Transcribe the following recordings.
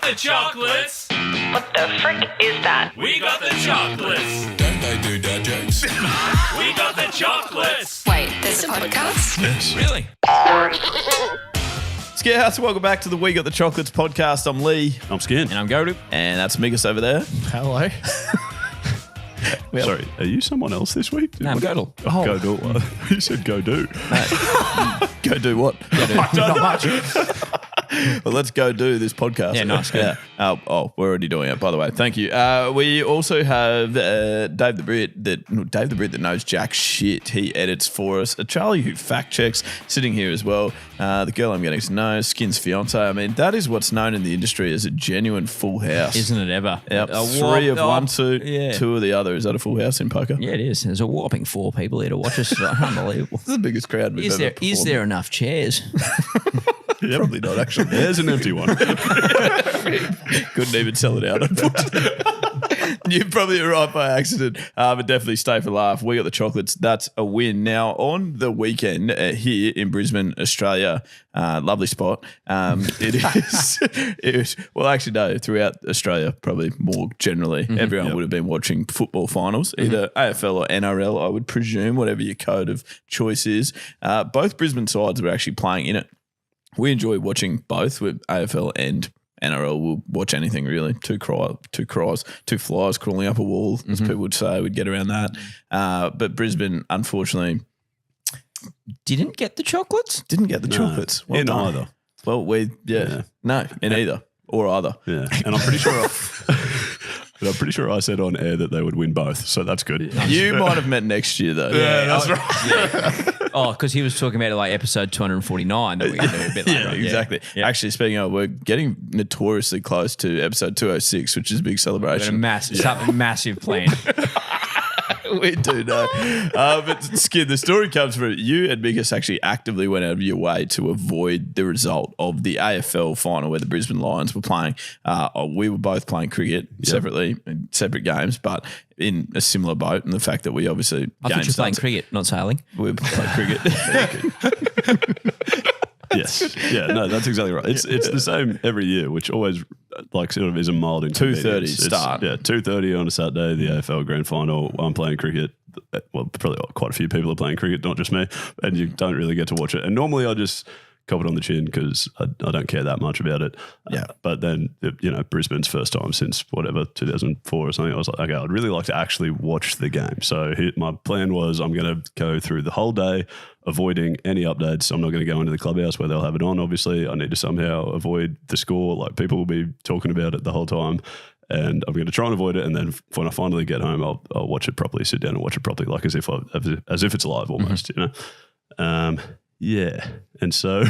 the chocolates. What the frick is that? We got the chocolates. Don't they do dad jokes? We got the chocolates. Wait, there's a podcast? Yes. Really? Scarehouse, welcome back to the We Got the Chocolates podcast. I'm Leigh. I'm Skin. And I'm Godu. And that's Migas over there. Hello. Sorry, are you someone else this week? No, I'm Godel. Oh, go do. You said go do. Go do what? Not much. Well, let's go do this podcast. Yeah, nice. Good. Oh, we're already doing it, by the way. Thank you. We also have Dave the Brit that knows jack shit. He edits for us. Charlie who fact checks, sitting here as well. The girl I'm getting to know, Skin's fiance. I mean, that is what's known in the industry as a genuine full house. Isn't it ever? Yep. A Three of one, two, yeah. two of the other. Is that a full house in poker? Yeah, it is. There's a whopping 4 people here to watch us. Unbelievable. This is the biggest crowd we've ever Is performed. there enough chairs? Probably not, actually. There's an empty one. Couldn't even sell it out. You probably arrived by accident, but definitely stay for laugh. We got the chocolates. That's a win. Now, on the weekend here in Brisbane, Australia, lovely spot. It is, well, actually, no, throughout Australia, probably more generally, everyone would have been watching football finals, either AFL or NRL, I would presume, whatever your code of choice is. Both Brisbane sides were actually playing in it. We enjoy watching both with AFL and NRL. We'll watch anything really. Two flies crawling up a wall, as people would say. We'd get around that. But Brisbane, unfortunately, Didn't get the chocolates? didn't get the chocolates. Well in done. either. Well, no, in either or either. Yeah, and I'm pretty sure I said on air that they would win both, so that's good. You might have met next year though. Yeah, that's right. Yeah. Oh, because he was talking about like episode 249 that we're going to do a bit later. Yeah, on. exactly. Yeah. Actually, speaking of, we're getting notoriously close to episode 206, which is a big We've got a celebration. massive plan. We do know. But Skid, the story comes from you and Migas actually actively went out of your way to avoid the result of the AFL final where the Brisbane Lions were playing. We were both playing cricket separately, in separate games, but in a similar boat. And the fact that we obviously I thought you were playing cricket, not sailing. We were playing cricket. Yes. Yeah, no, that's exactly right. It's the same every year, which always like sort of is a mild inconvenience. 2:30 start. Yeah, 2:30 on a Saturday, the AFL grand final. I'm playing cricket. Well, probably quite a few people are playing cricket, not just me, and you don't really get to watch it. And normally I just cop it on the chin because I don't care that much about it. Yeah. But then, Brisbane's first time since 2004 or something, I was like, okay, I'd really like to actually watch the game. So my plan was I'm going to go through the whole day avoiding any updates. I'm not going to go into the clubhouse where they'll have it on. Obviously, I need to somehow avoid the score. Like people will be talking about it the whole time. And I'm going to try and avoid it. And then when I finally get home, I'll watch it properly, sit down and watch it properly, like as if it's live almost, Yeah. And so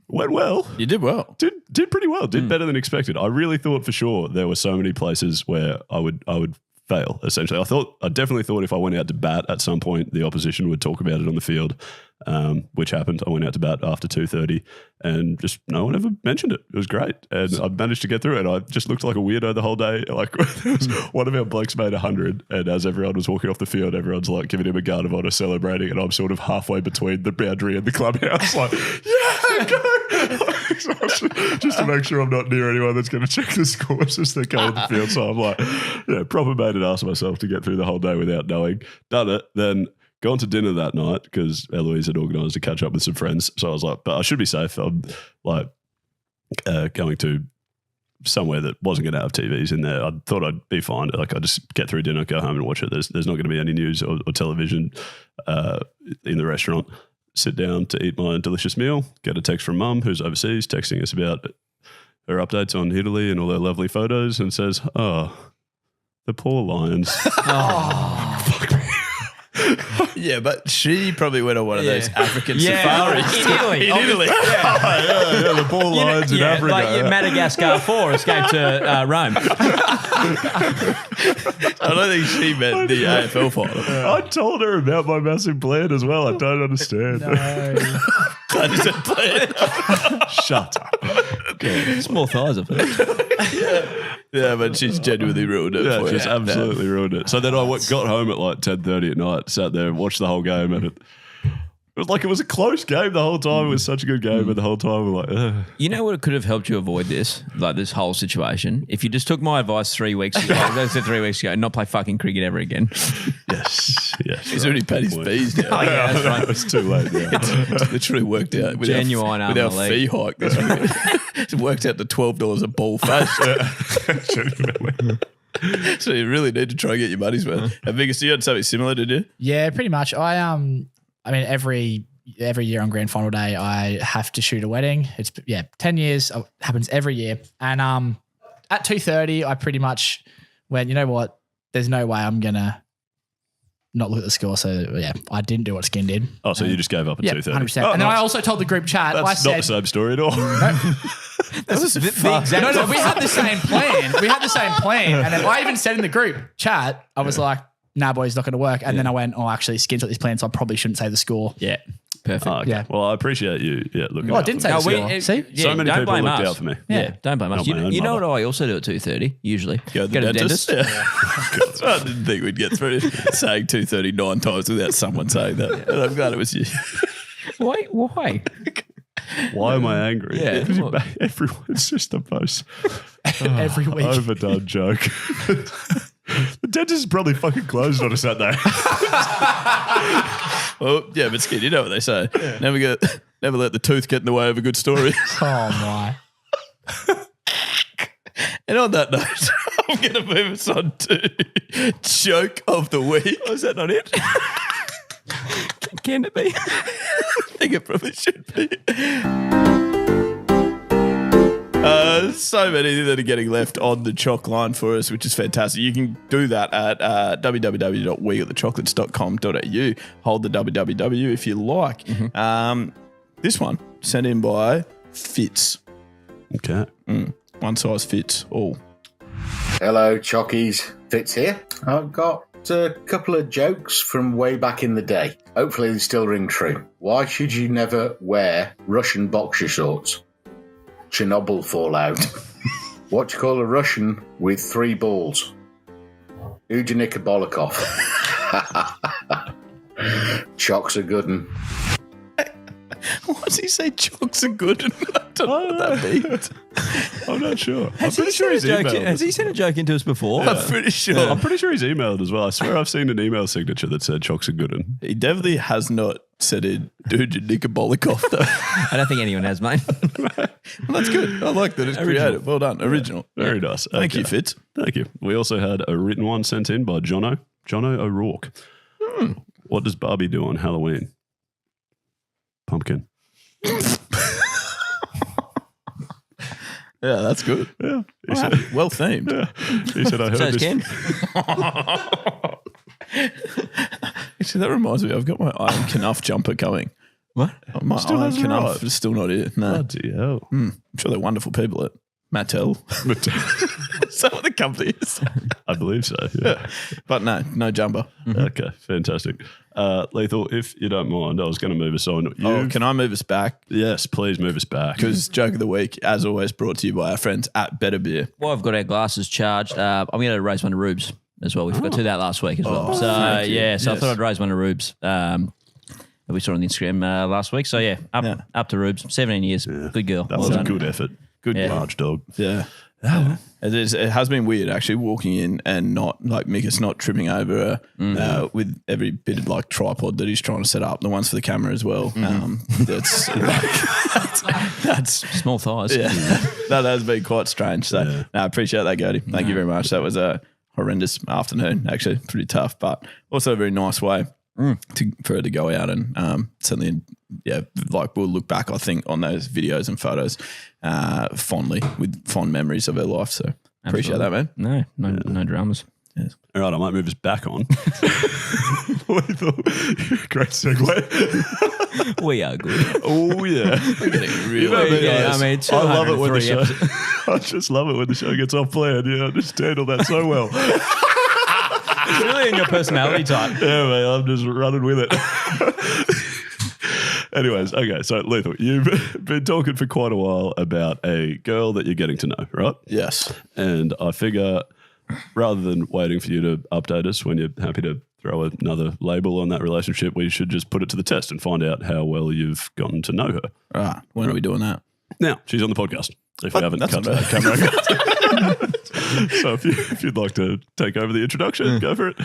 went well. You did well. Did pretty well. Did better than expected. I really thought for sure there were so many places where I would fail, essentially. I definitely thought if I went out to bat at some point, the opposition would talk about it on the field, which happened. I went out to bat after 2:30 and just no one ever mentioned it. It was great. And I managed to get through it. I just looked like a weirdo the whole day. Like one of our blokes made 100 and as everyone was walking off the field, everyone's like giving him a guard of honour celebrating and I'm sort of halfway between the boundary and the clubhouse like, yeah, go! Just to make sure I'm not near anyone that's going to check the scores as they go on the field. So I'm like, proper made an ass of myself to get through the whole day without knowing. Done it. Then gone to dinner that night because Eloise had organised to catch up with some friends. So I was like, but I should be safe. I'm like going to somewhere that wasn't going to have TVs in there. I thought I'd be fine. Like I just get through dinner, go home and watch it. There's not going to be any news or television in the restaurant. Sit down to eat my delicious meal, get a text from Mum who's overseas texting us about her updates on Italy and all their lovely photos and says, oh, the poor Lions. Fuck me. Yeah, but she probably went on one of those African safaris. In Italy. In Italy. Yeah, the poor Lions in Africa. Like Madagascar 4 escaped to Rome. I don't think she meant the AFL final. I told her about my massive plan as well. I don't understand. Glad you said plan. Shut up. Small thighs, I think. Yeah, but she's genuinely ruined it. Yeah, for she's you. absolutely ruined it. So then I got home at like 10:30 at night, sat there, watched the whole game, and It was like it was a close game the whole time. It was such a good game, but the whole time we're like, ugh. You know what could have helped you avoid this, like this whole situation? If you just took my advice 3 weeks ago, and not play fucking cricket ever again. Yes. He's already paid his fees now. Yeah, that's right. It's too late. Yeah. It's literally worked out with Genuine our, with our arm of the fee hike. This week. It's worked out to $12 a ball face. So you really need to try and get your money's worth. And Vigus, you had something similar, did you? Yeah, pretty much. I mean, every year on grand final day, I have to shoot a wedding. It's 10 years. It happens every year. And at 2:30, I pretty much went, you know what? There's no way I'm gonna not look at the score. So yeah, I didn't do what Skin did. Oh, so you just gave up at 2:30. 100%. And then I also told the group chat. That's not the same story at all. That was the exact No, we had the same plan. And then I even said in the group chat, I was like, nah, boys, not going to work. And then I went, oh, actually, Skin's got this plan, so I probably shouldn't say the score. Yeah, perfect. Oh, okay. Yeah. Well, I appreciate you looking Well, I out didn't for say me. the score. See? So many don't people blame looked us. out for me. Yeah, don't blame us. Not my own You know what mother. I also do at 2:30 usually? Go to the dentist. Yeah. I didn't think we'd get through saying 2:30 9 times without someone saying that. And I'm glad it was you. Why? Why am I angry? Yeah. Because everyone's just the most Every week. overdone joke. The dentist is probably fucking closed on a Saturday. Well, yeah, but Skin, you know what they say. Never let the tooth get in the way of a good story. Oh, my. And on that note, I'm going to move us on to joke of the week. Oh, is that not it? Can it be? I think it probably should be. So many that are getting left on the chalk line for us, which is fantastic. You can do that at www.wegottthechocolates.com.au. Hold the www if you like. This one sent in by Fitz. Okay. One size fits all. Hello, Chockies. Fitz here. I've got a couple of jokes from way back in the day. Hopefully they still ring true. Why should you never wear Russian boxer shorts? Chernobyl fallout. What do you call a Russian with 3 balls? Ujanika Bolikov. Chocks are good 'un. Why does he say chocks are good? I don't know what that means. I'm not sure. Has he sent a joke into us before? I'm pretty sure. I'm pretty sure he's emailed as well. I swear I've seen an email signature that said chocks are good. And He definitely has not said it, Ujanika Bolikov, though. I don't think anyone has, mate. Well, that's good. I like that. It's creative. Well done. Original. very nice. Thank you, Okay. Fitz. Thank you. We also had a written one sent in by Jono O'Rourke. What does Barbie do on Halloween? Pumpkin. Yeah, that's good. Yeah. He said, Well themed. he said I heard So is this. Ken. Actually, that reminds me, I've got my Iron Knuff jumper coming. What? My Still Iron hasn't Knuff arrived. is still not here. No. Bloody hell. I'm sure they're wonderful people at Mattel. Is that what the company is? I believe so. Yeah. But no jumper. Okay. Fantastic. Lethal, if you don't mind, I was going to move us on. Oh, can I move us back? Yes, please move us back. Because joke of the week, as always, brought to you by our friends at Better Beer. Well, I've got our glasses charged. I'm going to raise one to Rubes as well. We forgot to do that last week as well. So, thank you. yeah, so I Yes. thought I'd raise one to Rubes that we saw on the Instagram last week. So, yeah, up to Rubes. 17 years. Good girl. That Well was a done. good effort. Good Yeah. large dog. Yeah. It has been weird actually walking in and not like Mika's not tripping over her with every bit of like tripod that he's trying to set up. The ones for the camera as well. That's Small thighs. yeah, that has been quite strange. So no, I appreciate that, Gertie. Thank you very much. That was a horrendous afternoon, actually pretty tough, but also a very nice way for her to go out and certainly, yeah, like we'll look back, I think, on those videos and photos fondly with fond memories of her life. So appreciate that, man. No dramas. All right, I might move us back on. Great segue. We are good. Oh, yeah. We're getting You know really me, Yeah, guys. I mean, I love it when the 203 show. I just love it when the show gets off plan. Yeah, I just handle that so well. It's really in your personality type. Yeah, man, I'm just running with it. Anyways, okay, so Lethal, you've been talking for quite a while about a girl that you're getting to know, right? Yes. And I figure rather than waiting for you to update us when you're happy to throw another label on that relationship, we should just put it to the test and find out how well you've gotten to know her. Right. When are we doing that? Now, she's on the podcast. If we haven't That's cut not that camera. So if you'd like to take over the introduction, go for it.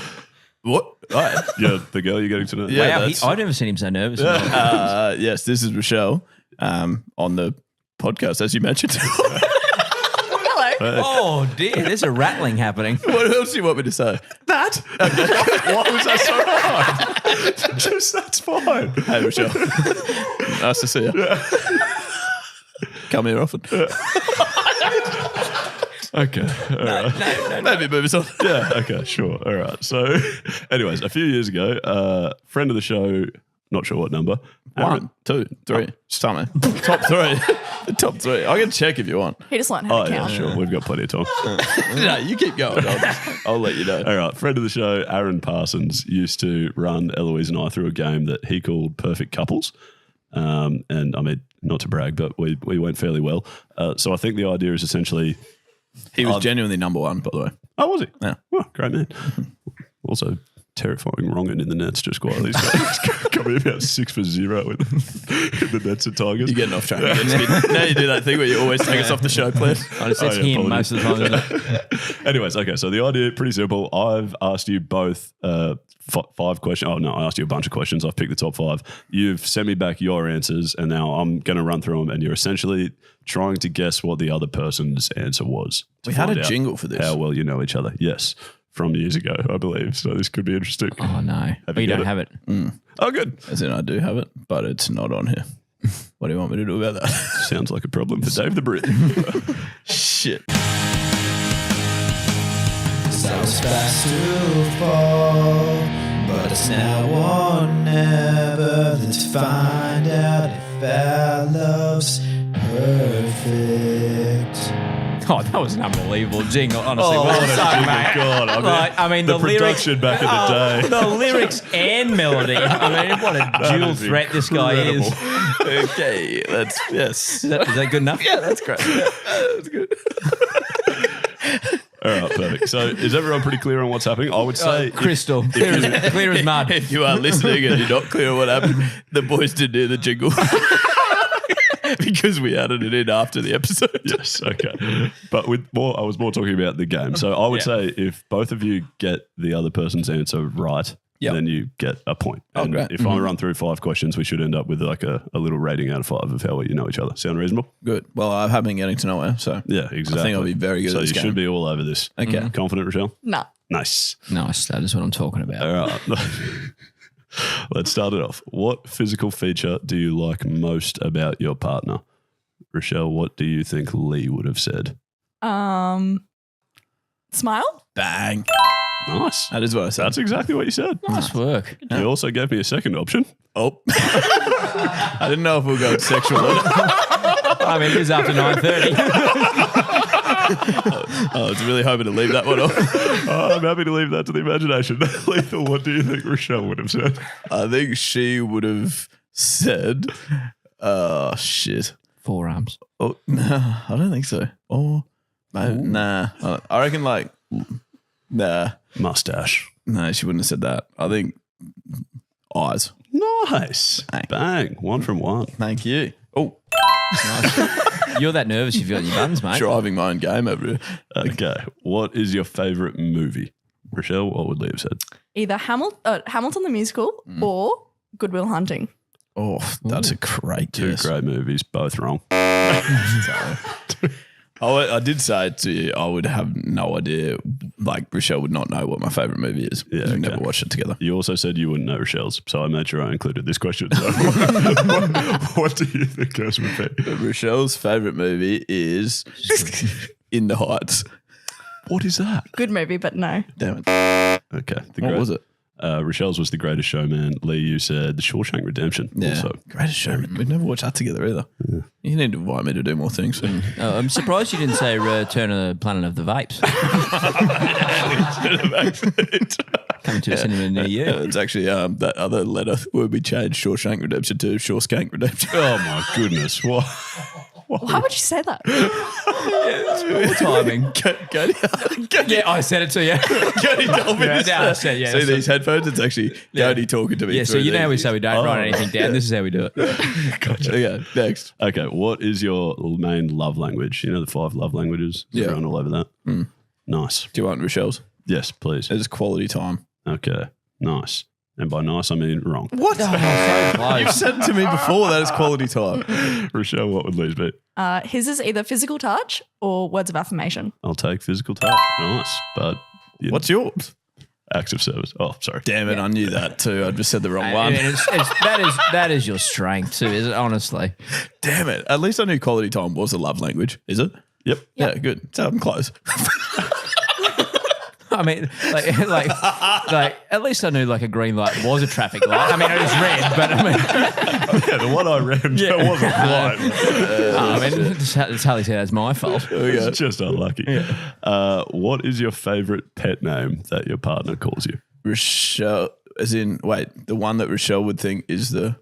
What? Right. Yeah, the girl you're getting to know. Wow, I've never seen him so nervous. Yes, this is Rochelle on the podcast, as you mentioned. Hello. Oh dear, there's a rattling happening. What else do you want me to say? That? Why was that so hard? Just that's fine. Hey, Rochelle. Nice to see you. Come here often. Okay. All right. Maybe move us on. Yeah. Okay. Sure. All right. So, anyways, a few years ago, friend of the show, not sure what number. 1, 2, 3. Stomach. Top 3. The top 3. I can check if you want. He just learned how to Yeah, count. sure. We've got plenty of time. No, you keep going. I'll let you know. All right. Friend of the show, Aaron Parsons, used to run Eloise and I through a game that he called Perfect Couples. And I mean, not to brag, but we went fairly well. So I think the idea is essentially. He was genuinely number 1, by the way. Oh, was he? Yeah. Oh, great man. Also, terrifying wronging in the nets just quietly. These guys coming about 6 for 0 in the nets at Tigers. You're getting off track. Now you do that thing where you always take us off the show, please. It's him most of the time, isn't it? Anyways, okay, so the idea, pretty simple. I've asked you both 5 questions. Oh, no, I asked you a bunch of questions. I've picked the top 5. You've sent me back your answers, and now I'm going to run through them, and you're essentially trying to guess what the other person's answer was. We had a jingle for this. How well you know each other. Yes, from years ago, I believe. So this could be interesting. Oh no, you you got don't it? have it. Oh, good. As in, I do have it, but it's not on here. What do you want me to do about that? Sounds like a problem for Dave the Brit. Shit. Sounds fast to fall, but it's now or never. Let's find out if our love's perfect. Oh, that was an unbelievable jingle. Honestly, Oh, well what a done, jingle. mate. God, I mean, the lyrics production back in the day. the lyrics and melody. I mean, what a dual is threat this guy is. incredible. Okay, yes. Is that good enough? Yeah, that's great. That's good. All right, perfect. So is everyone pretty clear on what's happening? I would say Crystal, clear as mud. If you are listening and you're not clear on what happened, the boys didn't hear the jingle. Because we added it in after the episode. yes, okay. But I was more talking about the game. So I would say if both of you get the other person's answer right, then you get a point. Oh, And great. if I run through 5 questions, we should end up with like a little rating out of 5 of how well you know each other. Sound reasonable? Good. Well, I have been getting to know her, so Yeah, exactly. I think I'll be very good so at this you game. should be all over this. Okay. Confident, Rochelle? Nah. Nice. Nice. That is what I'm talking about. All right. Let's start it off. What physical feature do you like most about your partner? Rochelle, what do you think Leigh would have said? Smile? Bang. Nice. That is what I said. That's exactly what you said. Nice work. You also gave me a second option. Oh. I didn't know if we were going sexual. I mean, it is after 9:30. I was really hoping to leave that one off. I'm happy to leave that to the imagination. Lethal, what do you think Rochelle would have said? I think she would have said, oh, shit. Forearms. Oh, no, I don't think so. Oh, nah. I reckon nah. Mustache. No, she wouldn't have said that. I think eyes. Nice. Bang. 1 from 1. Thank you. Oh, You're that nervous you've got your buns, mate. driving my own game over here. Okay. What is your favourite movie? Rochelle, what would Leigh have said? Either Hamilton the musical or Good Will Hunting. Oh, that's a great Two guess. great movies, both wrong. I did say to you, I would have no idea. Like, Rochelle would not know what my favourite movie is. Yeah, We've okay. never watched it together. You also said you wouldn't know Rochelle's, so I made sure I included this question. So what do you think hers would be? Rochelle's favourite movie is In the Heights. What is that? Good movie, but no. Damn it. Okay. What was it? Rochelle's was The Greatest Showman. Leigh, you said The Shawshank Redemption. Also. Greatest Showman. We've never watched that together either. Yeah. You need to invite me to do more things. I'm surprised you didn't say Return of the Planet of the Vapes. Coming to a cinema near you. It's actually that other letter where we changed Shawshank Redemption to Shawskank Redemption. Oh, my goodness. What? Why would you say that? Poor timing. Yeah, I said it to you. Cody told me this. I said, yeah. See these headphones? It's actually Cody talking to me. Yeah, so through you know how we these. say we don't write anything down. This is how we do it. Gotcha. Okay, next. Okay, what is your main love language? You know the 5 love languages? Is Yeah. everyone all over that? Nice. Do you want Rochelle's? Yes, please. It's quality time. Okay, nice. And by nice, I mean wrong. What? So close. You've said it to me before that it's quality time. Rochelle, what would Leigh's be? His is either physical touch or words of affirmation. I'll take physical touch. Nice. But What's yours? acts of service. Oh, sorry. Damn it, I knew that too. I just said the wrong I one. mean, that is your strength too, is it? Honestly. Damn it. At least I knew quality time was a love language. Is it? Yep. Yeah, good. So I'm close. I mean, like, at least I knew like a green light was a traffic light. I mean, it was red, but I mean, Yeah, the one I rammed wasn't right. I mean, it's hardly said that's my fault. It's just unlucky. What is your favorite pet name that your partner calls you? Rochelle, as in, wait, the one that Rochelle would think is the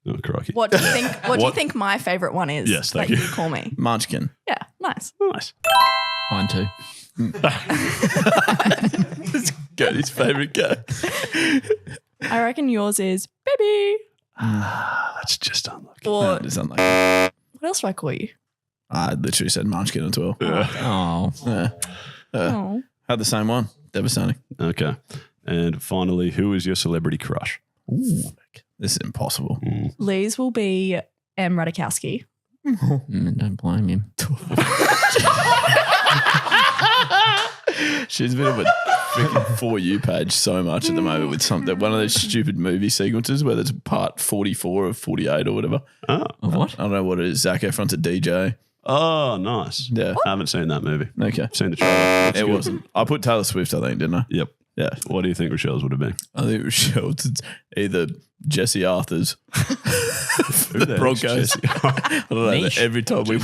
Oh, crikey. What do you think? What do you think my favorite one is? Yes, thank that you. you call me. Munchkin. Yeah, nice. Nice. Mine too. It's Cody's favourite cat. I reckon yours is baby. That's just unlucky. Or That is unlucky. what else do I call you? I literally said Munchkin as well. Oh, Yeah. Oh, Had the same one. Devastating. Okay. And finally, who is your celebrity crush? Ooh. This is impossible. Lee's will be M. Radikowski. don't blame him. She's a bit of a freaking For You page so much at the moment with something, one of those stupid movie sequences where there's part 44 of 48 or whatever. Oh. What? I don't know what it is. Zac Efron's a DJ. Oh, nice. Yeah. I haven't seen that movie. Okay. I've seen the trailer. It's It good. wasn't. I put Taylor Swift, I think, didn't I? Yep. Yeah. What do you think Rochelle's would have been? I think Rochelle's either Jesse Arthur's, Who the the heck's Broncos. Jesse? I don't know. Niche. Every time we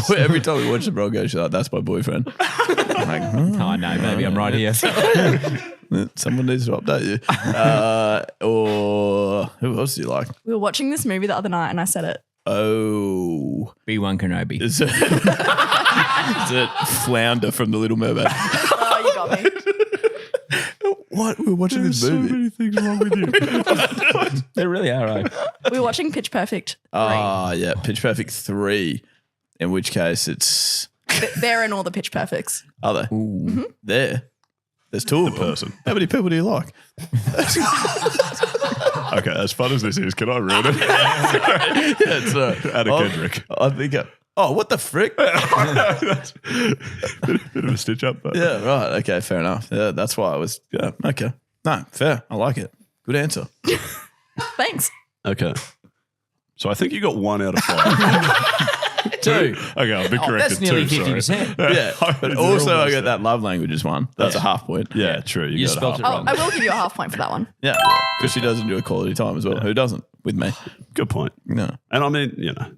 watch the Broncos, she's like, that's my boyfriend. I'm like, Oh no, baby, I'm right here. someone needs to update you. Or who else do you like? We were watching this movie the other night and I said it. Oh, B1 Kenobi. is it Flounder from The Little Mermaid? Oh, you got me. What? We were watching this movie. many things wrong with you. They really are, right? We were watching Pitch Perfect 3. Yeah, Pitch Perfect 3, in which case it's... They're in all the Pitch Perfects. Are they? There. There's two of them. person. How many people do you like? Okay, as fun as this is, can I ruin it? Yeah, it's Anna Kendrick. I think... what the frick? That's bit of a stitch up. But Yeah, right. Okay, fair enough. Yeah, that's why I was... Yeah, okay. No, fair. I like it. Good answer. Thanks. Okay. So I think you got 1 out of 5. 2. Okay, I'll be corrected. That's nearly 2, sorry. 50%. Yeah, but They're also I almost got that love languages one. That's a half point. Yeah, true. You got spelt half it Oh, wrong. I will give you a half point for that one. Yeah, because she does enjoy quality time as well. Who doesn't? With me. Good point. No. And I mean,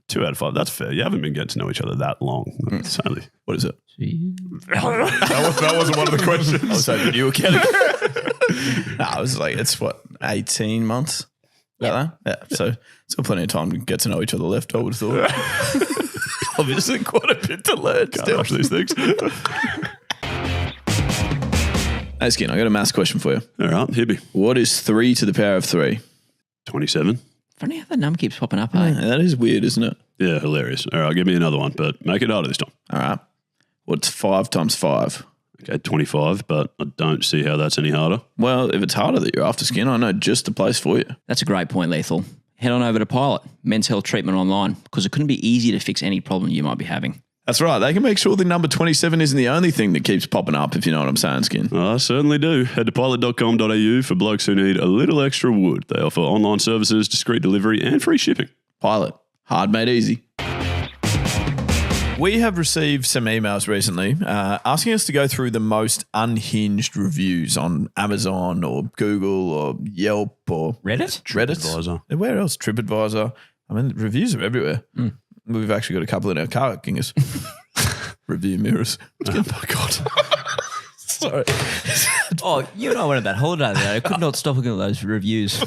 2 out of 5. That's fair. You haven't been getting to know each other that long. It's only What is it? that wasn't one of the questions. I was hoping you were kidding. No, I was like, it's what, 18 months? About that? Yeah. So still plenty of time to get to know each other left, I would have thought. Obviously quite a bit to learn Can't still. rush these things. Hey, Skin, I got a maths question for you. All right, hit me. What is 3 to the power of 3? 27. Funny how the number keeps popping up, eh? That is weird, isn't it? Yeah, hilarious. All right, give me another one, but make it harder this time. All right. What's 5 times 5? Okay, 25, but I don't see how that's any harder. Well, if it's harder that you're after, Skin, I know just the place for you. That's a great point, Lethal. Head on over to Pilot, men's health treatment online, because it couldn't be easy to fix any problem you might be having. That's right. They can make sure the number 27 isn't the only thing that keeps popping up, if you know what I'm saying, Skin. I certainly do. Head to pilot.com.au for blokes who need a little extra wood. They offer online services, discreet delivery, and free shipping. Pilot. Hard made easy. We have received some emails recently asking us to go through the most unhinged reviews on Amazon or Google or Yelp or Reddit? TripAdvisor. Where else? TripAdvisor. I mean, reviews are everywhere. We've actually got a couple in our car, Kingus. Review mirrors. Oh, my God. Sorry. Oh, you and I went on that holiday there. I could not stop looking at those reviews.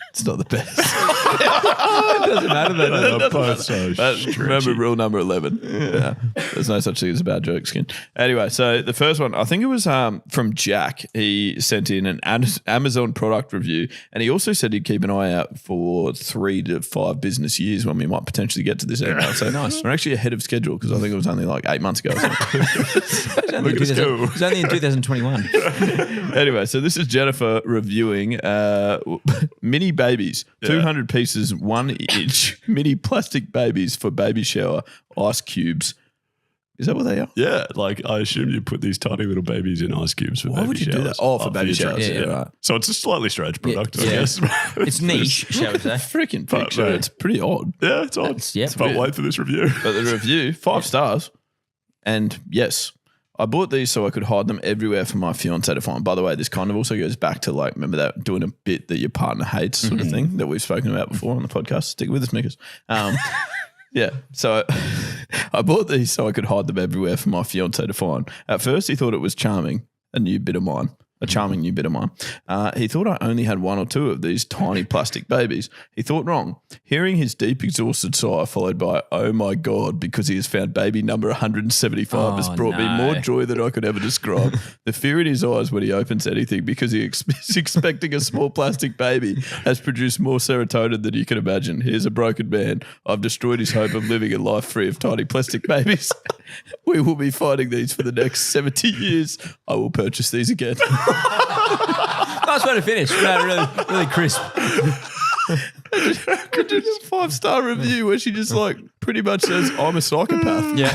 It's not the best. doesn't matter. They're both so Remember stretchy. rule number 11. Yeah. There's no such thing as a bad joke skin. Anyway, so the first one, I think it was from Jack. He sent in an Amazon product review, and he also said he'd keep an eye out for 3 to 5 business years when we might potentially get to this email. So nice. We're actually ahead of schedule because I think it was only like 8 months ago. Look at us go. It was only in 2021. Anyway, so this is Jennifer reviewing mini babies, 200 pieces, 1 inch mini plastic babies for baby shower, ice cubes. Is that what they are? Yeah, like I assume you put these tiny little babies in ice cubes for Why baby would you showers. do that? Oh, for baby your showers. child. Yeah, right. So it's a slightly strange product, I Yeah. guess. It's niche, shall we say? Freaking But, picture. mate. It's pretty odd. Yeah, it's odd. Yeah. But wait for this review. But the review, 5 stars. And yes, I bought these so I could hide them everywhere for my fiance to find. By the way, this kind of also goes back to like, remember that doing a bit that your partner hates sort of thing that we've spoken about before on the podcast. Stick with us, Mickers. Yeah. So I bought these so I could hide them everywhere for my fiance to find. At first, he thought it was charming, a new bit of mine. A charming new bit of mine. He thought I only had 1 or 2 of these tiny plastic babies. He thought wrong. Hearing his deep, exhausted sigh followed by, oh my God, because he has found baby number 175 has brought me more joy than I could ever describe. The fear in his eyes when he opens anything because he is expecting a small plastic baby has produced more serotonin than you can imagine. Here's a broken man. I've destroyed his hope of living a life free of tiny plastic babies. We will be finding these for the next 70 years. I will purchase these again. Nice way to finish. No, really crisp. Could do this 5-star review where she just like pretty much says, I'm a psychopath. Yeah.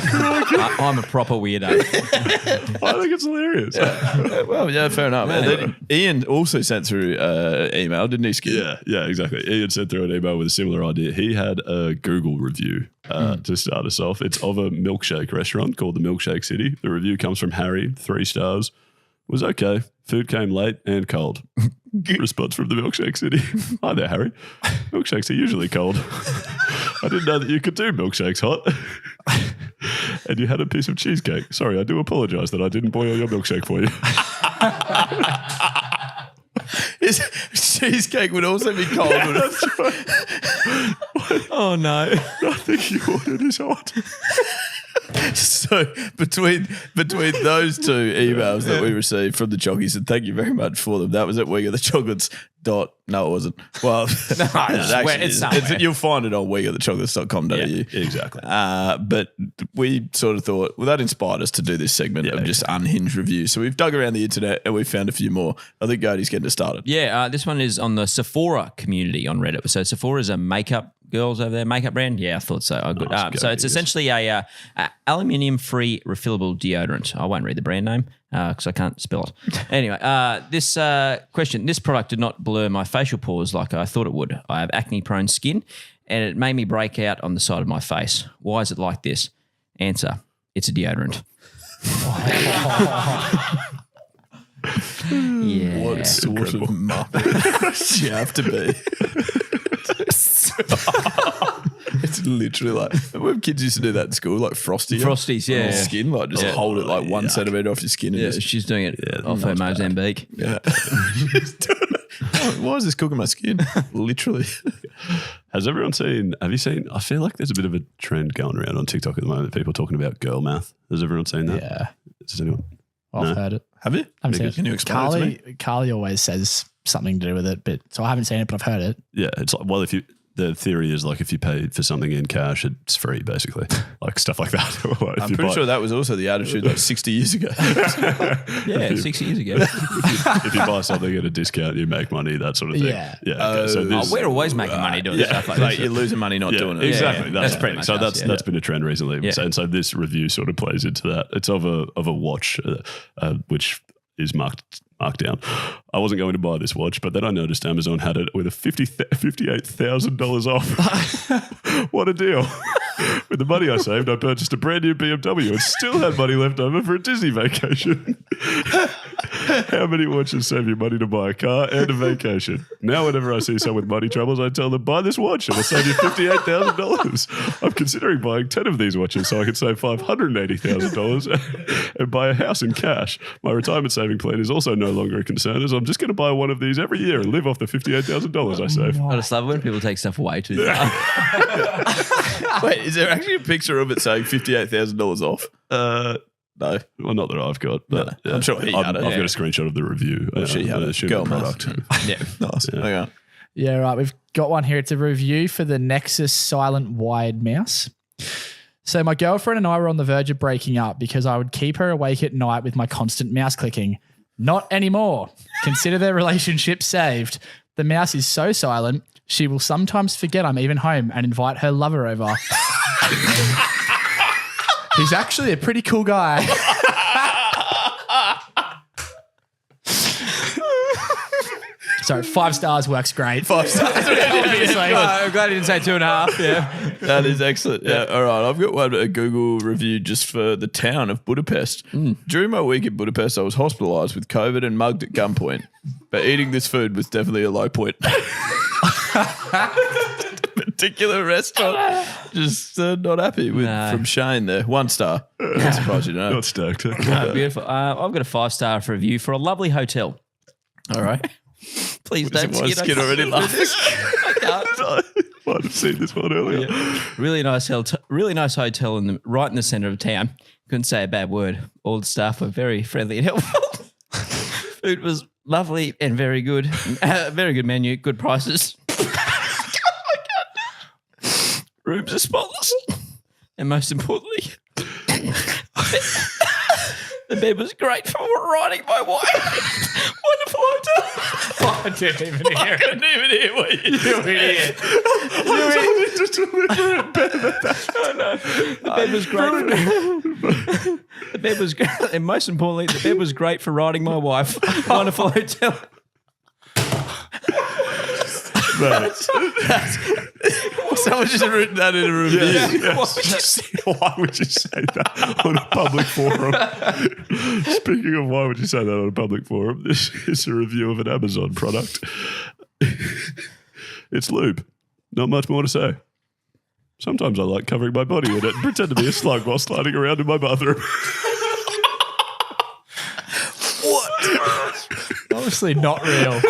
I'm a proper weirdo. I think it's hilarious. Well, yeah, fair enough. And then Ian also sent through email, didn't he, Skid? Yeah, exactly. Ian sent through an email with a similar idea. He had a Google review to start us off. It's of a milkshake restaurant called the Milkshake City. The review comes from Harry, 3 stars. Was okay. Food came late and cold. Response from the Milkshake City. Hi there, Harry. Milkshakes are usually cold. I didn't know that you could do milkshakes hot. And you had a piece of cheesecake. Sorry, I do apologise that I didn't boil your milkshake for you. His cheesecake would also be cold. Oh, no. Nothing you ordered is hot. So between those 2 emails that we received from the Chockies, and thank you very much for them. That was at wingofthechocolates. No, it wasn't. Well, it actually it's is. somewhere. You'll find it on wingofthechocolates.com.au. Yeah, exactly. But we sort of thought, well, that inspired us to do this segment of just unhinged reviews. So we've dug around the internet and we found a few more. I think Cody's getting us started. Yeah, this one is on the Sephora community on Reddit. So Sephora is a makeup girls over there, makeup brand. Yeah, I thought so. Oh, good. Nice, So it's essentially a aluminium-free refillable deodorant. I won't read the brand name because I can't spell it. Anyway, this question, this product did not blur my facial pores like I thought it would. I have acne-prone skin and it made me break out on the side of my face. Why is it like this? Answer, it's a deodorant. Yeah. What sort of muppet do you have to be? It's literally like when kids used to do that in school, like Frosties, yeah. Skin, like just hold it like 1 centimetre off your skin. And Yeah, just, she's doing it off her Mozambique. yeah. Why is this cooking my skin? Literally. Have you seen, I feel like there's a bit of a trend going around on TikTok at the moment, people talking about girl math. Has everyone seen that? Yeah. Has anyone? I've heard it. Have you? I haven't seen it. Can you explain it to me? Carly always says something to do with it, but so I haven't seen it, but I've heard it. Yeah, it's like, well, the theory is like if you pay for something in cash, it's free, basically. Like stuff like that. I'm pretty sure that was also the attitude like 60 years ago. Yeah, 6 years ago. if you buy something at a discount, you make money, that sort of thing. Yeah. Okay, so this, We're always making money doing stuff like Like this. you're losing money not doing it. Exactly. Yeah. That's, That's pretty the much thing. So us, that's been a trend recently. Yeah. And so this review sort of plays into that. It's of a watch which is marked down. I wasn't going to buy this watch, but then I noticed Amazon had it with a $58,000 off. What a deal. With the money I saved, I purchased a brand new BMW and still had money left over for a Disney vacation. How many watches save you money to buy a car and a vacation? Now, whenever I see someone with money troubles, I tell them, buy this watch. It'll save you $58,000. I'm considering buying 10 of these watches so I can save $580,000 and buy a house in cash. My retirement saving plan is also no longer a concern, as I'm just going to buy one of these every year and live off the $58,000 I save. I just love when people take stuff away too far. Wait, is there actually a picture of it saying $58,000 off? No. Well, not that I've got. But, I'm sure he I've had it. got a screenshot of the review. She had it. Should Girl be math. product. Yeah. Nice. Okay. Yeah, right. We've got one here. It's a review for the Nexus Silent Wired Mouse. So my girlfriend and I were on the verge of breaking up because I would keep her awake at night with my constant mouse clicking. Not anymore. Consider their relationship saved. The mouse is so silent, she will sometimes forget I'm even home and invite her lover over. He's actually a pretty cool guy. So 5 stars works great. 5 stars. Obviously. I'm glad he didn't say 2.5. Yeah. That is excellent. Yeah. All right. I've got a Google review just for the town of Budapest. During my week in Budapest, I was hospitalised with COVID and mugged at gunpoint. But eating this food was definitely a low point. Particular restaurant, just not happy with from Shane there. 1 star. I'm surprised you know. Not stacked. Beautiful. I've got a 5-star review for a lovely hotel. All right. Please don't Skid already laughing. I might have seen this one earlier. Really nice hotel right in the centre of town. Couldn't say a bad word. All the staff were very friendly and helpful. Food was lovely and very good. Very good menu, good prices. Rooms are spotless. And most importantly, the bed was great for riding my wife. Wonderful hotel. I didn't even hear it. Couldn't even hear what you Idiot. The bed was great. The bed was great. And most importantly, the bed was great for riding my wife. Wonderful hotel. Someone's just written that in a review. Why would you say that on a public forum? Speaking of why would you say that on a public forum, this is a review of an Amazon product. It's lube. Not much more to say. Sometimes I like covering my body in it and pretend to be a slug while sliding around in my bathroom. Obviously not real.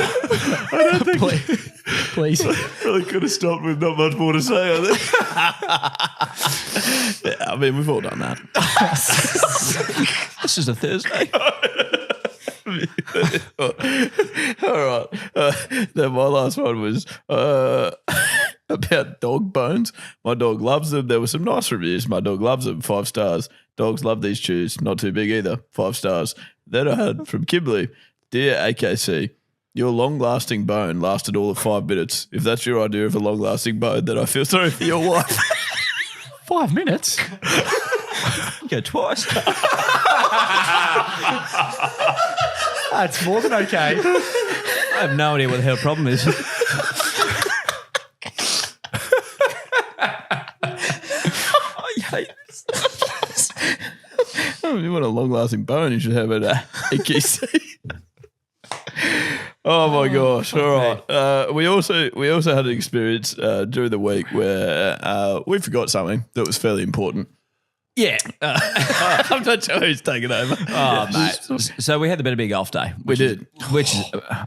I don't think Please. really could have stopped with not much more to say, I think. Yeah, I mean, we've all done that. This is a Thursday. All right. Then my last one was about dog bones. My dog loves them. There were some nice reviews. My dog loves them. 5 stars. Dogs love these chews. Not too big either. 5 stars. Then I had from Kimberly, dear AKC, your long-lasting bone lasted all of 5 minutes. If that's your idea of a long-lasting bone, then I feel sorry for your wife. 5 minutes? Go twice. That's more than okay. I have no idea what the hell the problem is. I hate this. If you want a long-lasting bone, you should have an AKC. Oh my gosh! All right. We also had an experience during the week where we forgot something that was fairly important. Yeah. I'm not sure who's taking over. Oh, mate. So we had the Better Be Golf Day. Which is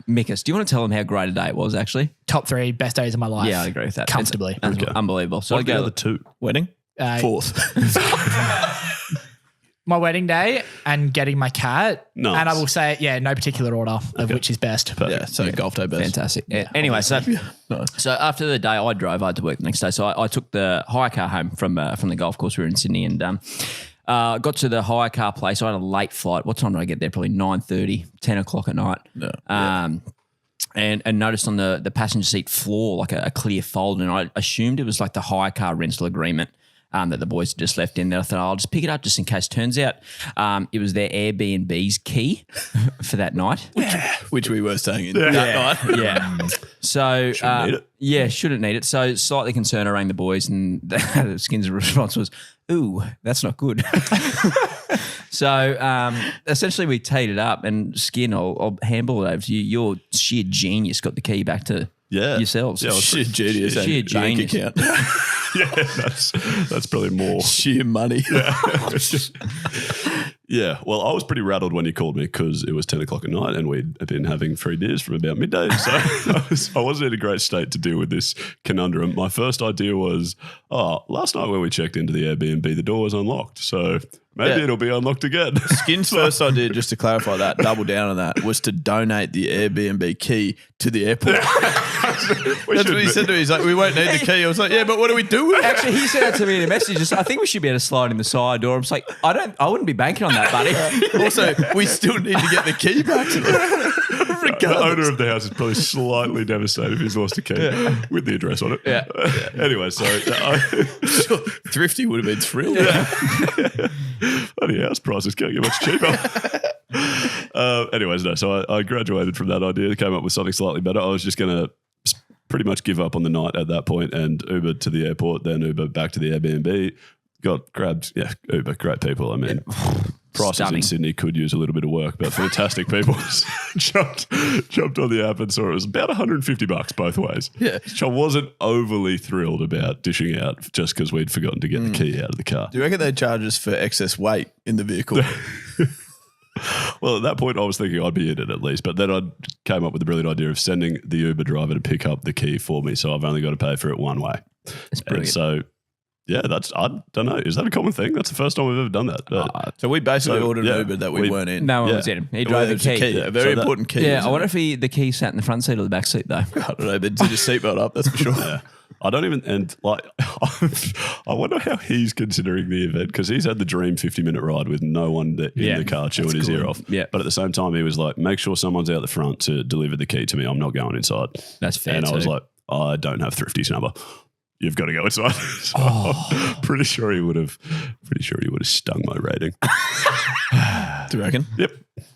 Mickus, do you want to tell them how great a day it was, actually? Top 3 best days of my life. Yeah, I agree with that. Comfortably. It's unbelievable. So What I are the go other 2? Wedding? 4th. My wedding day and getting my cat. Nice. And I will say, no particular order of which is best. Yeah, so golf day best. Fantastic. Anyway, so after the day I drove, I had to work the next day. So I took the hire car home from the golf course. We were in Sydney and got to the hire car place. I had a late flight. What time did I get there? Probably 9:30, 10 o'clock at night. And noticed on the passenger seat floor like a clear fold, and I assumed it was like the hire car rental agreement that the boys had just left in there. I thought, I'll just pick it up just in case. Turns out it was their Airbnb's key for that night. Which we were staying in that night. Yeah. So, Shouldn't need it. Yeah, shouldn't need it. So, slightly concerned, I rang the boys and the Skins' response was, ooh, that's not good. So essentially we teed it up and Skin, I'll handball it over to you. Your sheer genius got the key back to yourselves. Yeah, Sheer genius. Sheer Bank genius. account. Yeah, that's probably more. Sheer money. Yeah, well, I was pretty rattled when you called me because it was 10 o'clock at night and we'd been having 3 beers from about midday. So I wasn't in a great state to deal with this conundrum. My first idea was, last night when we checked into the Airbnb, the door was unlocked. So maybe it'll be unlocked again. Skin's first idea, just to clarify that, double down on that, was to donate the Airbnb key to the airport. That's what he said to me. He's like, we won't need the key. I was like, yeah, but what do we do with it? Actually, he said that to me in a message. Just, I think we should be able to slide in the side door. I'm just like, I wouldn't be banking on that, buddy. Also, we still need to get the key back to them. The owner of the house is probably slightly devastated if he's lost a key with the address on it. Yeah. Anyway, so Thrifty would have been thrilled. bloody house prices can't get much cheaper. Anyways, no. So I graduated from that idea, came up with something slightly better. I was just going to pretty much give up on the night at that point and Uber to the airport, then Uber back to the Airbnb. Got grabbed. Yeah, Uber, great people. I mean, prices Stunning. in Sydney could use a little bit of work, but fantastic people. jumped on the app and saw it was about $150 both ways. Yeah. Which I wasn't overly thrilled about dishing out just because we'd forgotten to get the key out of the car. Do you reckon they charge us for excess weight in the vehicle? Well, at that point, I was thinking I'd be in it at least, but then I came up with the brilliant idea of sending the Uber driver to pick up the key for me, so I've only got to pay for it one way. It's brilliant. And so, yeah, I don't know. Is that a common thing? That's the first time we've ever done that. But, So we basically ordered an Uber that we weren't in. No one Yeah. was in him. He drove the It's a key. A very So important key. Yeah, isn't I wonder it? if the key sat in the front seat or the back seat, though. I don't know, but did his seatbelt up? That's for sure. yeah. I don't even, and like, I wonder how he's considering the event because he's had the dream 50-minute ride with no one in the car chewing his ear off. Yeah. But at the same time, he was like, make sure someone's out the front to deliver the key to me. I'm not going inside. That's fair. And I was too. like, I don't have Thrifty's number. You've got to go inside. So pretty sure he would have stung my rating. Do you reckon? Yep.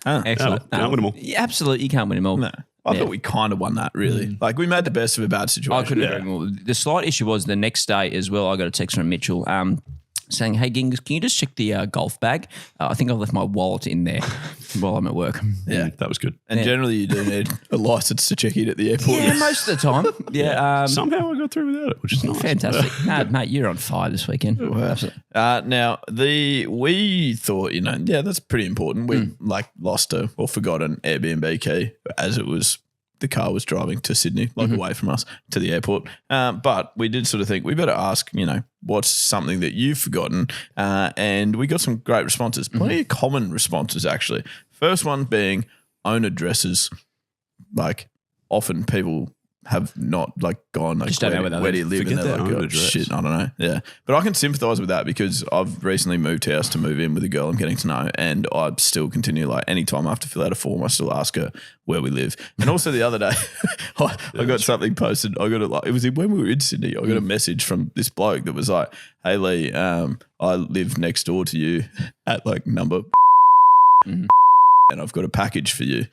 Excellent. Can't win them all. Yeah, absolutely, you can't win them all. No. I thought we kind of won that, really. Like, we made the best of a bad situation. I couldn't agree more. The slight issue was the next day as well. I got a text from Mitchell saying, "Hey, Gings, can you just check the golf bag? I think I've left my wallet in there while I'm at work." Yeah. That was good. And generally, you do need a license to check in at the airport. Yeah, most of the time. Yeah, Somehow I got through without it, which is nice. fantastic. No, mate, you're on fire this weekend. Absolutely. Now, we thought, that's pretty important. We lost or forgot an Airbnb key as it was the car was driving to Sydney, away from us to the airport. But we did sort of think we better ask, what's something that you've forgotten? And we got some great responses, plenty of common responses actually. First one being own addresses. Like often people have not gone Just don't know where do you live? Forget And they're their like, own "Oh, address." shit, I don't know. Yeah. But I can sympathise with that because I've recently moved house to move in with a girl I'm getting to know, and I still continue, anytime I have to fill out a form, I still ask her where we live. And also the other day, I got something posted. I got it was when we were in Sydney. I got a message from this bloke that was like, "Hey Leigh, I live next door to you at number and I've got a package for you."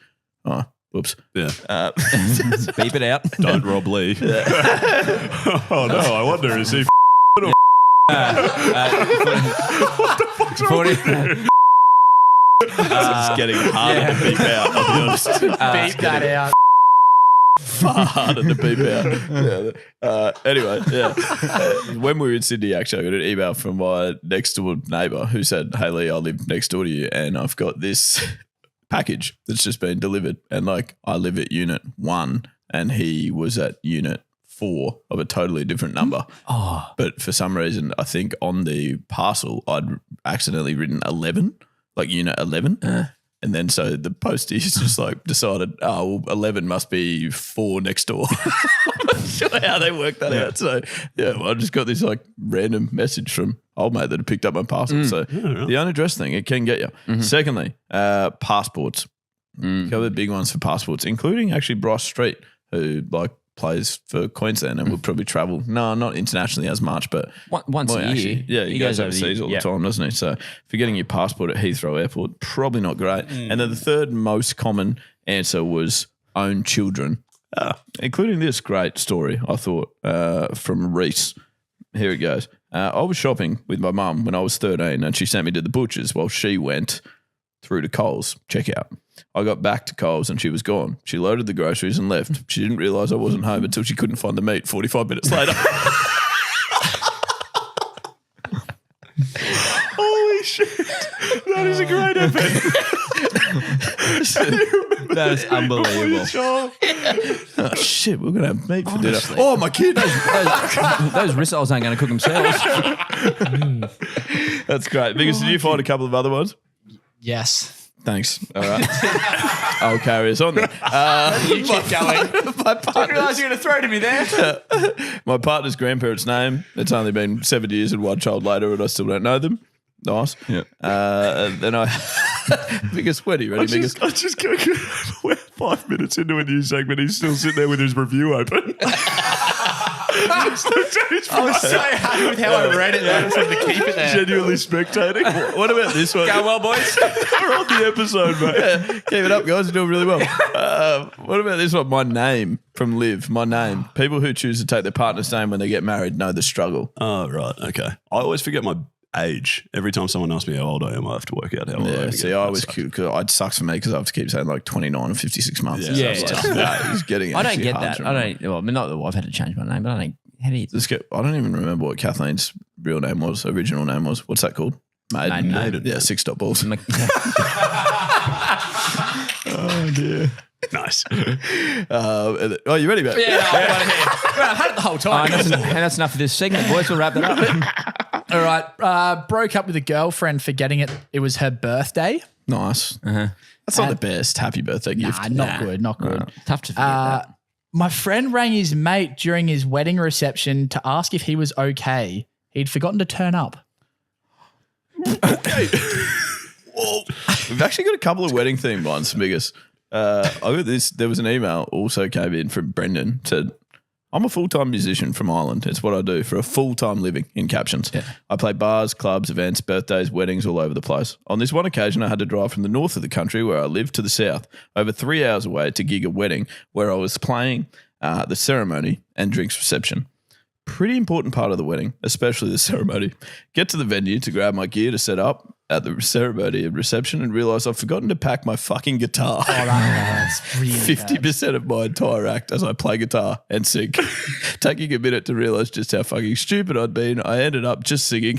Oh, whoops. Yeah. Beep it out. Don't rob Leigh. Oh no, I wonder, is he What the fuck's wrong with you? It's getting harder to beep out, I'll be honest. Beep that out. Far harder to beep out. Anyway, when we were in Sydney, actually, I got an email from my next door neighbour who said, "Hey Leigh, I live next door to you and I've got this package that's just been delivered." And I live at unit 1 and he was at unit 4 of a totally different number. Oh, But for some reason, I think on the parcel, I'd accidentally written 11, unit 11. And then so the posties just decided, 11 must be 4 next door. I'm not sure how they worked that out. So, I just got this random message from old mate that had picked up my parcel. So the own address thing, it can get you. Secondly, passports. A couple of big ones for passports, including actually Bryce Street, who plays for Queensland and will probably travel. No, not internationally as much, but once a year. actually, yeah, he goes overseas all the time, doesn't he? So for getting your passport at Heathrow Airport, probably not great. And then the third most common answer was own children, including this great story, I thought, from Reese. here it goes. I was shopping with my mum when I was 13 and she sent me to the butcher's while she went through to Coles checkout. I got back to Coles and she was gone. She loaded the groceries and left. She didn't realise I wasn't home until she couldn't find the meat 45 minutes later. Holy shit. That is a great epic. That is unbelievable. Oh, shit, we're going to have meat for dinner. Oh, my kid. Those rissoles aren't going to cook themselves. That's great. Because did you find a couple of other ones? Yes. Thanks. All right. I'll carry us on then. You keep going. My Didn't realise you were going to throw to me there. My partner's grandparents' name. It's only been 7 years and one child later, and I still don't know them. Nice. Yeah. Then biggest sweaty, ready? I just go, we're 5 minutes into a new segment. He's still sitting there with his review open. I was so happy with how I read it. I just wanted to keep it there. Genuinely spectating. What about this one? Go well, boys. We're on the episode, mate. Yeah, keep it up, guys. You're doing really well. What about this one? My name from Liv. My name. People who choose to take their partner's name when they get married know the struggle. Oh, right. Okay. I always forget my age. Every time someone asks me how old I am, I have to work out how old I am. Yeah, see, I always it sucks for me because I have to keep saying like 29 or 56 months. Yeah, it's tough. He's getting. I don't actually get hard that. to I remember. don't. Well, I mean, not that I've had to change my name, but I don't. How do you? I don't even remember what Kathleen's real name was. Original name was. What's that called? Maiden. Yeah, 6 dot balls. Oh, dear. Nice. You ready, mate? Yeah, I've had it the whole time. That's enough for this segment, boys. We'll wrap that up. All right. Broke up with a girlfriend forgetting it was her birthday. Nice. That's not the best happy birthday gift. Not good. Tough to forget that. My friend rang his mate during his wedding reception to ask if he was okay. He'd forgotten to turn up. Okay. We've actually got a couple of wedding themed ones, biggest. I got this. There was an email also came in from Brendan. Said, I'm a full-time musician from Ireland. It's what I do for a full-time living, in captions. Yeah. I play bars, clubs, events, birthdays, weddings all over the place. On this one occasion, I had to drive from the north of the country where I live to the south, over 3 hours away to gig a wedding where I was playing the ceremony and drinks reception. Pretty important part of the wedding, especially the ceremony. Get to the venue to grab my gear to set up at the ceremony and reception and realise I've forgotten to pack my fucking guitar. Oh, that's really 50% of my entire act as I play guitar and sing. Taking a minute to realise just how fucking stupid I'd been, I ended up just singing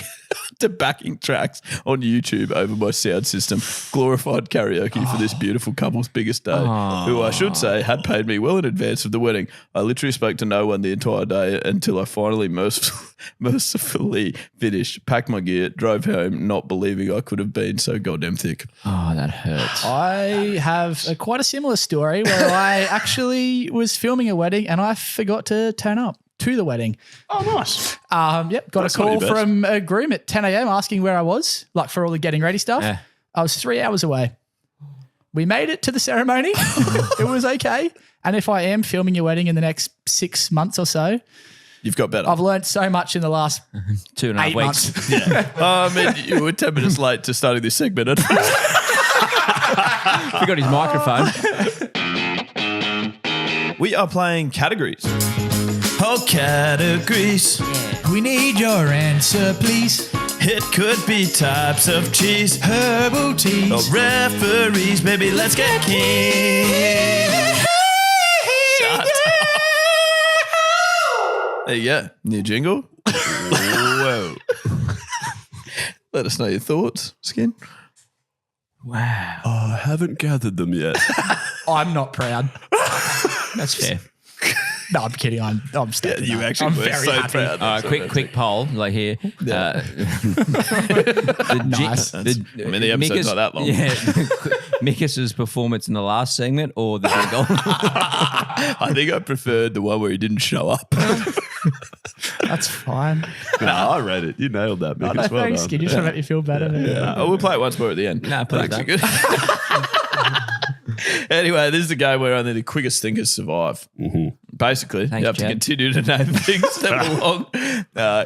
to backing tracks on YouTube over my sound system. Glorified karaoke for this beautiful couple's biggest day, who I should say had paid me well in advance of the wedding. I literally spoke to no one the entire day until I finally mercifully finished, packed my gear, drove home, not believing I could have been so goddamn thick. Oh, that hurts. I have quite a similar story where I actually was filming a wedding and I forgot to turn up to the wedding. Oh, nice. Got That's a call not your best. from a groom at 10 a.m. asking where I was, like for all the getting ready stuff. Yeah. I was 3 hours away. We made it to the ceremony. It was okay. And if I am filming your wedding in the next 6 months or so, You've got better. I've learned so much in the last 2.5 8 weeks. months. I mean, you were 10 minutes late to starting this segment. Forgot his microphone. We are playing categories. Oh, categories. We need your answer, please. It could be types of cheese. Herbal teas. Or referees, baby, let's get keen. There you go. New jingle. Whoa. Let us know your thoughts, Skin. Wow. I haven't gathered them yet. I'm not proud. That's fair. No, I'm kidding. I'm stoked. You with that. actually I'm were very so happy. proud. All right, quick poll, like here. Nice. I mean, the episode's not that long. Yeah, Mikas's performance in the last segment or the jingle? I think I preferred the one where he didn't show up. That's fine. No, I read it. You nailed that, Mick. It's well Thanks, done. kid. You're trying to make me feel better. We'll play it once more at the end. No, please Thanks, don't. you're good. Anyway, this is the game where only the quickest thinkers survive. Mm-hmm. Basically, Thanks, you have to Chad. continue to name things that belong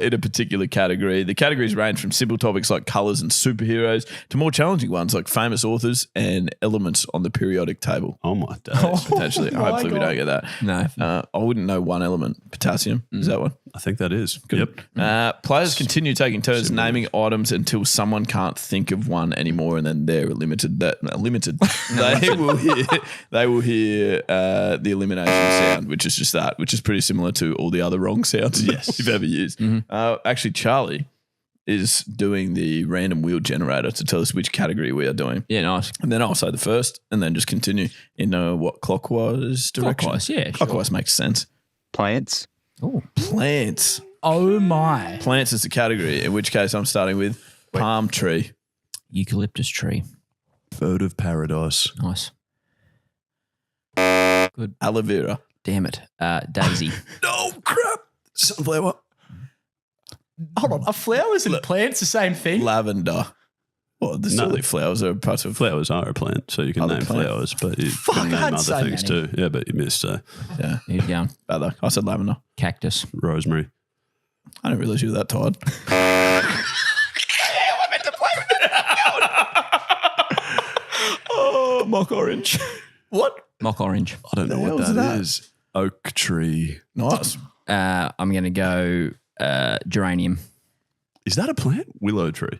in a particular category. The categories range from simple topics like colours and superheroes to more challenging ones like famous authors and elements on the periodic table. Oh my days. Potentially. Hopefully we don't get that. No. I wouldn't know one element. Potassium. Is that one? I think that is. Yep. Players continue taking turns naming items until someone can't think of one anymore, and then they're limited. They will hear the elimination sound, which is just that, which is pretty similar to all the other wrong sounds we've ever used. Actually, Charlie is doing the random wheel generator to tell us which category we are doing. Yeah, nice. And then I'll say the first, and then just continue in what clockwise direction. Clockwise, yeah, sure. Clockwise makes sense. Plants. Oh, Plants. Oh my. Plants is the category, in which case I'm starting with palm tree. eucalyptus tree. Bird of paradise. Nice. Good. Aloe vera. Damn it. Daisy. Oh, crap. Sunflower. Hold on. Are flowers and plants the same thing? Lavender. Well, the silly flowers are part of Flowers are a plant, so you can Other name plant. flowers, but you Fuck, can I name had other so things many. too. Yeah, but you missed Yeah. Who's going? Bad luck. I said lavender. Cactus. rosemary. I didn't realize you were that tired. Oh, mock orange. What? Mock orange. I don't know The what hell's that that? is. Oak tree. Nice. I'm going to go geranium. Is that a plant? Willow tree.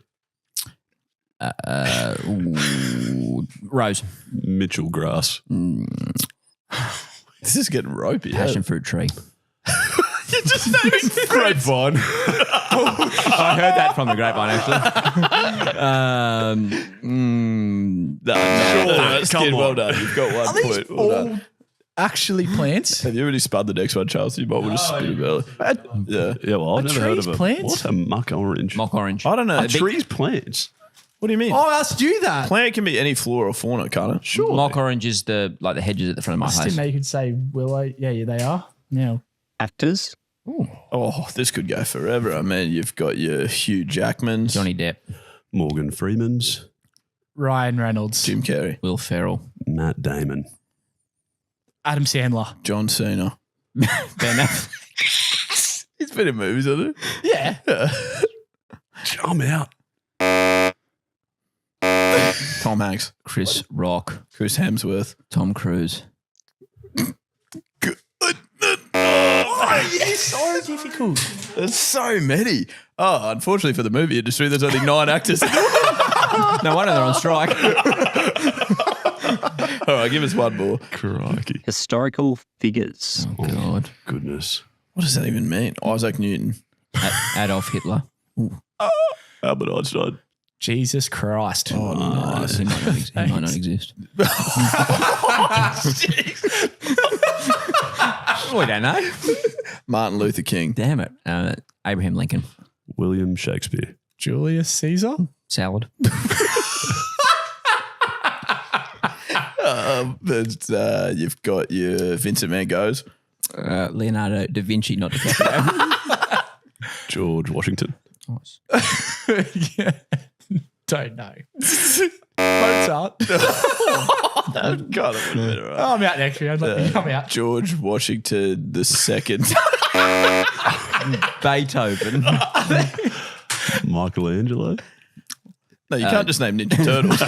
Rose. Mitchell grass. This is getting ropey. Passion fruit tree. You're just naming Grapevine. I heard that from the grapevine, actually. That's come kid, on. well done. You've got 1 point. Well done. Actually plants? Have you already spun the next one, Charles? You might want to spin it early. Yeah. Yeah, well, I've never heard tree's of it. plants? What a muck orange. Mock orange. I don't know. Trees plants. What do you mean? Oh, I asked you that. Plant can be any flora or fauna, can't it? Sure. Mock orange is the hedges at the front of my I just house. didn't know you could say willow. Yeah, they are. Yeah. Actors. Oh, this could go forever. I mean, you've got your Hugh Jackmans, Johnny Depp. Morgan Freeman's. Ryan Reynolds. Jim Carrey, Will Ferrell. Matt Damon. Adam Sandler. John Cena. Ben Affleck. He's been in movies, hasn't he? Yeah. I'm out. Tom Hanks, Chris Rock. Chris Hemsworth. Tom Cruise. It's so difficult. There's so many. Oh, unfortunately for the movie industry, there's only 9 actors. No wonder they're on strike. All right, give us one more. Crikey. Historical figures. Oh, God. Goodness. What does that even mean? Isaac Newton. Adolf Hitler. Albert Einstein. Jesus Christ. Oh, nice. He might not exist. We don't know. Martin Luther King. Damn it. Abraham Lincoln. William Shakespeare. Julius Caesar. Salad. You've got your Vincent Van Goghs. Leonardo da Vinci, not DiCaprio. George Washington. Nice. Yeah. Don't know. Mozart. God, it would have been all right. Oh, I'm out next year. I'm out. George Washington II. Beethoven. Michelangelo. No, you can't just name Ninja Turtles.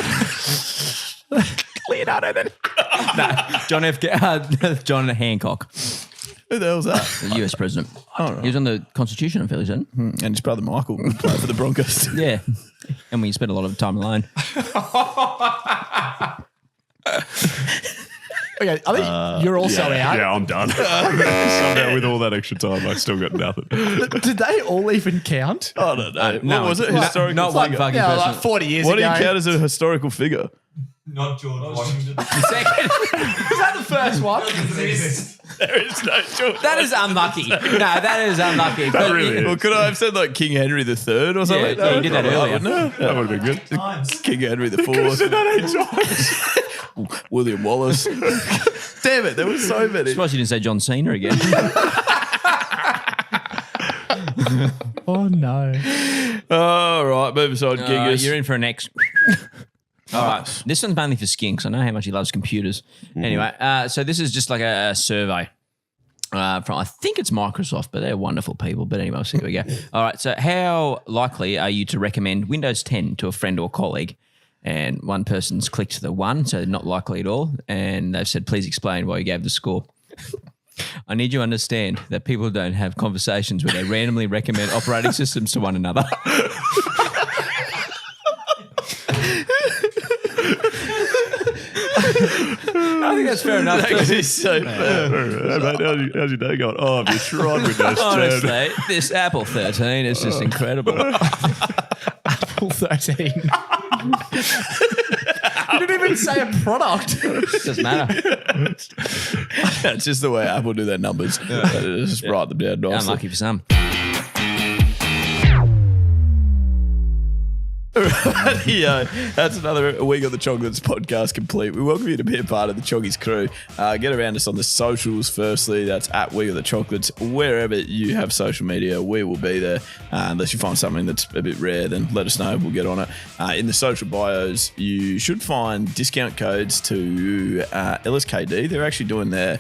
Leonardo then. No, John Hancock, Who the hell's that? the US president. Oh, right. He was on the Constitution, I'm fairly certain. And his brother Michael played for the Broncos. Yeah. And we spent a lot of time alone. Okay, I think you're also out. Yeah, I'm done. Somehow with all that extra time, I still got nothing. Did they all even count? I don't know. No, What was it? Historical not one figure? fucking Yeah, person. like 40 years What do ago. you count as a historical figure? Not George Washington. Second. Was that the first one? There is no George. That is unlucky. No, that is unlucky. But really Well, could I have said like King Henry III or something? Yeah, you did that earlier. No, That would have been good. King Henry IV. William Wallace. Damn it, there were so many. Surprised you didn't say John Cena again. Oh, no. All right, move aside, Gigas. You're in for an X. All right. This one's mainly for Skin because I know how much he loves computers. Anyway, so this is just like a survey. from I think it's Microsoft, but they're wonderful people. But anyway, so here we go. All right. So how likely are you to recommend Windows 10 to a friend or colleague? And one person's clicked the 1, so not likely at all. And they've said, please explain why you gave the score. I need you to understand that people don't have conversations where they randomly recommend operating systems to one another. I think that's fair enough. That is so fair. Hey, mate, how's your day going? Oh, have you tried Windows 10? Honestly, this Apple 13 is just incredible. Apple 13. You didn't even say a product. Doesn't matter. That's just the way Apple do their numbers. They just write them down nicely. Unlucky for some. Yeah, that's another Week of the Chocolates podcast complete. We welcome you to be a part of the Choggies crew. Get around us on the socials. Firstly, that's at Week of the Chocolates. Wherever you have social media, we will be there. Unless you find something that's a bit rare, then let us know. We'll get on it. In the social bios, you should find discount codes to LSKD. They're actually doing the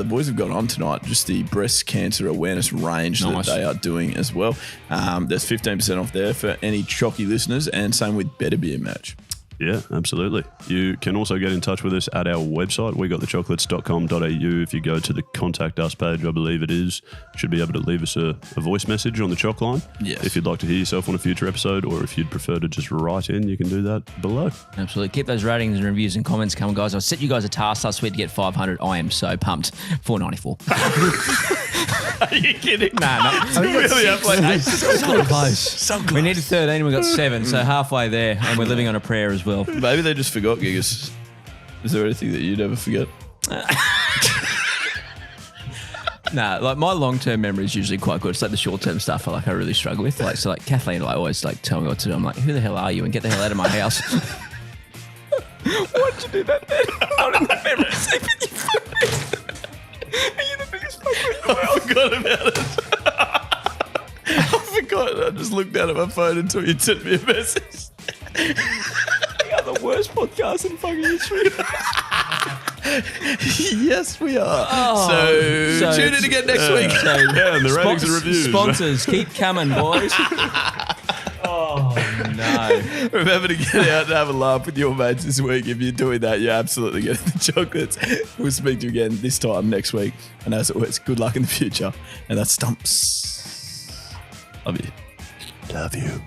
boys have got on tonight, just the breast cancer awareness range that they are doing as well. There's 15% off there for any Chocky listeners, and same with Better Beer Match. Yeah, absolutely. You can also get in touch with us at our website, wegotthechocolates.com.au. If you go to the Contact Us page, I believe it is, you should be able to leave us a voice message on the Choc line. Yes. If you'd like to hear yourself on a future episode, or if you'd prefer to just write in, you can do that below. Absolutely. Keep those ratings and reviews and comments coming, guys. I set you guys a task last week to get 500. I am so pumped. 494. Are you kidding? Nah, no. Really up like 8. So close. We needed 13 and we got 7, so halfway there, and we're living on a prayer as well. Maybe they just forgot, Gigas. Is there anything that you'd ever forget? Nah, like my long-term memory is usually quite good. It's like the short-term stuff I really struggle with. Like, so like Kathleen will always like tell me what to do. I'm like, who the hell are you? And get the hell out of my house. Why'd you do that then? Not in the memory. Sleep in your face. Are you the biggest fucker in the world? I forgot about it. I forgot. I just looked down at my phone until you sent me a message. We are the worst podcast in fucking history. Yes, we are. So tune in again next week. So, Yeah, and the ratings and reviews. Sponsors, keep coming, boys. Oh, no. Remember to get out and have a laugh with your mates this week. If you're doing that, you're absolutely getting the chocolates. We'll speak to you again this time next week. And as always, good luck in the future. And that's Stumps. Love you. Love you.